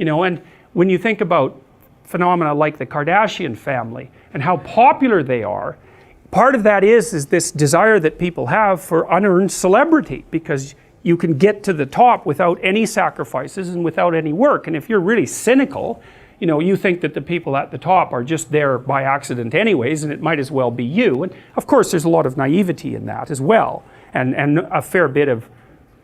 And when you think about phenomena like the Kardashian family and how popular they are, part of that is this desire that people have for unearned celebrity, because you can get to the top without any sacrifices and without any work. And if you're really cynical, you think that the people at the top are just there by accident anyways, and it might as well be you. And of course there's a lot of naivety in that as well, and a fair bit of,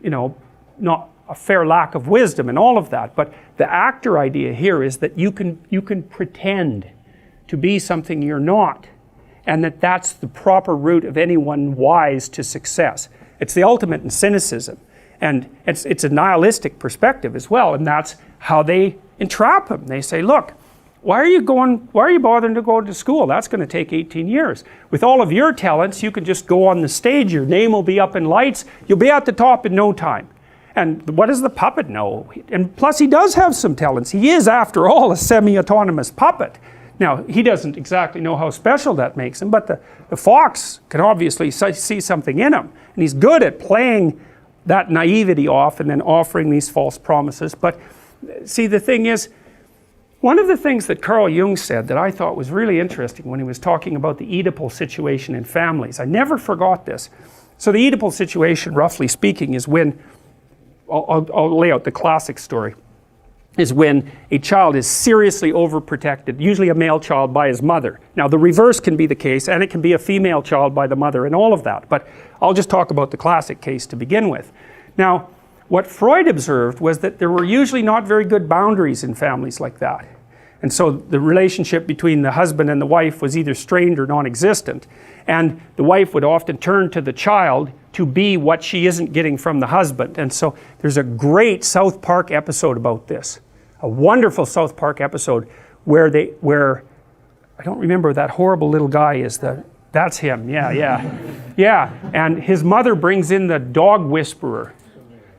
not a fair lack of wisdom and all of that. But the actor idea here is that you can pretend to be something you're not, and that's the proper route of anyone wise to success. It's the ultimate in cynicism, and it's a nihilistic perspective as well, and that's how they entrap him. They say, look, why are you bothering to go to school? That's going to take 18 years. With all of your talents, you can just go on the stage, your name will be up in lights, you'll be at the top in no time. And what does the puppet know? And plus he does have some talents. He is, after all, a semi-autonomous puppet. Now, he doesn't exactly know how special that makes him, but the fox can obviously see something in him. And he's good at playing that naivety off and then offering these false promises. But see, the thing is, one of the things that Carl Jung said that I thought was really interesting when he was talking about the Oedipal situation in families, I never forgot this. So the Oedipal situation, roughly speaking, is when, I'll lay out the classic story, is when a child is seriously overprotected, usually a male child by his mother. Now the reverse can be the case, and it can be a female child by the mother and all of that, but I'll just talk about the classic case to begin with. Now, what Freud observed was that there were usually not very good boundaries in families like that. And so the relationship between the husband and the wife was either strained or non-existent. And the wife would often turn to the child to be what she isn't getting from the husband. And so there's a great South Park episode about this. A wonderful South Park episode where I don't remember, that horrible little guy is that's him, yeah. And his mother brings in the dog whisperer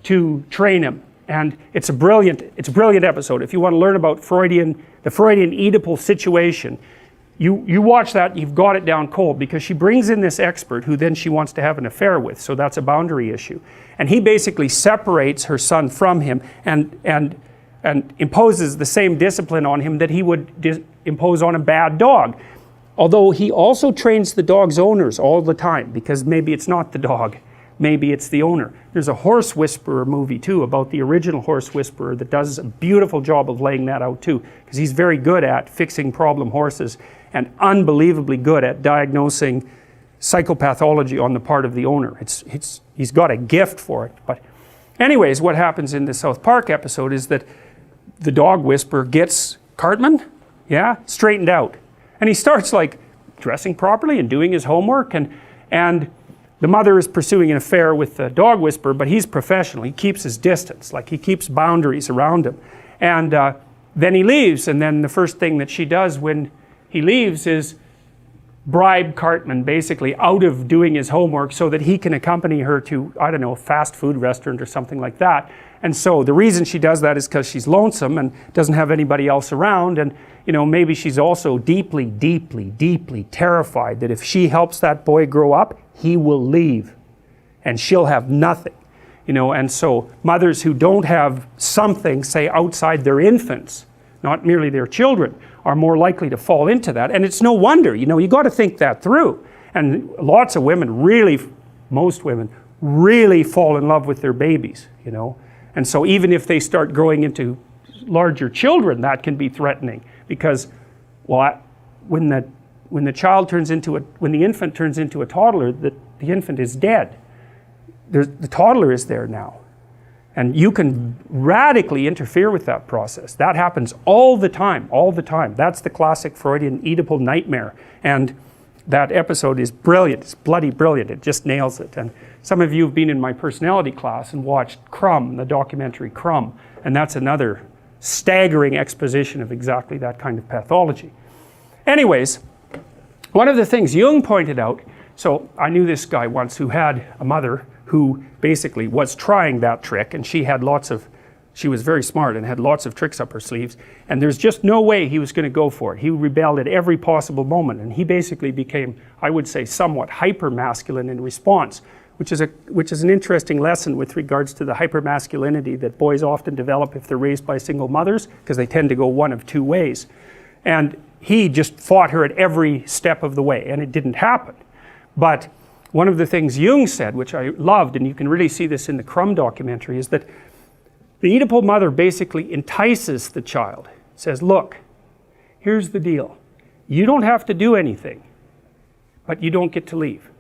to train him, and it's a brilliant episode. If you want to learn about the Freudian Oedipal situation, you watch that, you've got it down cold, because she brings in this expert who then she wants to have an affair with, so that's a boundary issue. And he basically separates her son from him and imposes the same discipline on him that he would impose on a bad dog. Although he also trains the dog's owners all the time, because maybe it's not the dog, maybe it's the owner. There's a horse whisperer movie too about the original horse whisperer that does a beautiful job of laying that out too, because he's very good at fixing problem horses and unbelievably good at diagnosing psychopathology on the part of the owner. He's got a gift for it. But anyways, what happens in the South Park episode is that the dog whisperer gets Cartman, straightened out. And he starts like dressing properly and doing his homework, and the mother is pursuing an affair with the dog whisperer, but he's professional. He keeps his distance, like he keeps boundaries around him. And then he leaves, and then the first thing that she does when he leaves is bribe Cartman basically out of doing his homework so that he can accompany her to, I don't know, a fast food restaurant or something like that. And so the reason she does that is because she's lonesome and doesn't have anybody else around, and maybe she's also deeply, deeply, deeply terrified that if she helps that boy grow up, he will leave and she'll have nothing. And so mothers who don't have something, say, outside their infants, not merely their children, are more likely to fall into that. And it's no wonder, you got to think that through. And lots of women most women really fall in love with their babies, And so even if they start growing into larger children, that can be threatening, because, when the infant turns into a toddler, the infant is dead. The toddler is there now. And you can radically interfere with that process. That happens all the time. That's the classic Freudian Oedipal nightmare. And that episode is brilliant. It's bloody brilliant. It just nails it. And some of you have been in my personality class and watched Crumb, the documentary Crumb. And that's another staggering exposition of exactly that kind of pathology. Anyways, one of the things Jung pointed out, so I knew this guy once who had a mother who basically was trying that trick, and she was very smart and had lots of tricks up her sleeves, and there's just no way he was going to go for it. He rebelled at every possible moment, and he basically became, I would say, somewhat hyper-masculine in response, which is an interesting lesson with regards to the hypermasculinity that boys often develop if they're raised by single mothers, because they tend to go one of two ways. And he just fought her at every step of the way, and it didn't happen. But one of the things Jung said, which I loved, and you can really see this in the Crumb documentary, is that the Oedipal mother basically entices the child, says, look, here's the deal. You don't have to do anything, but you don't get to leave.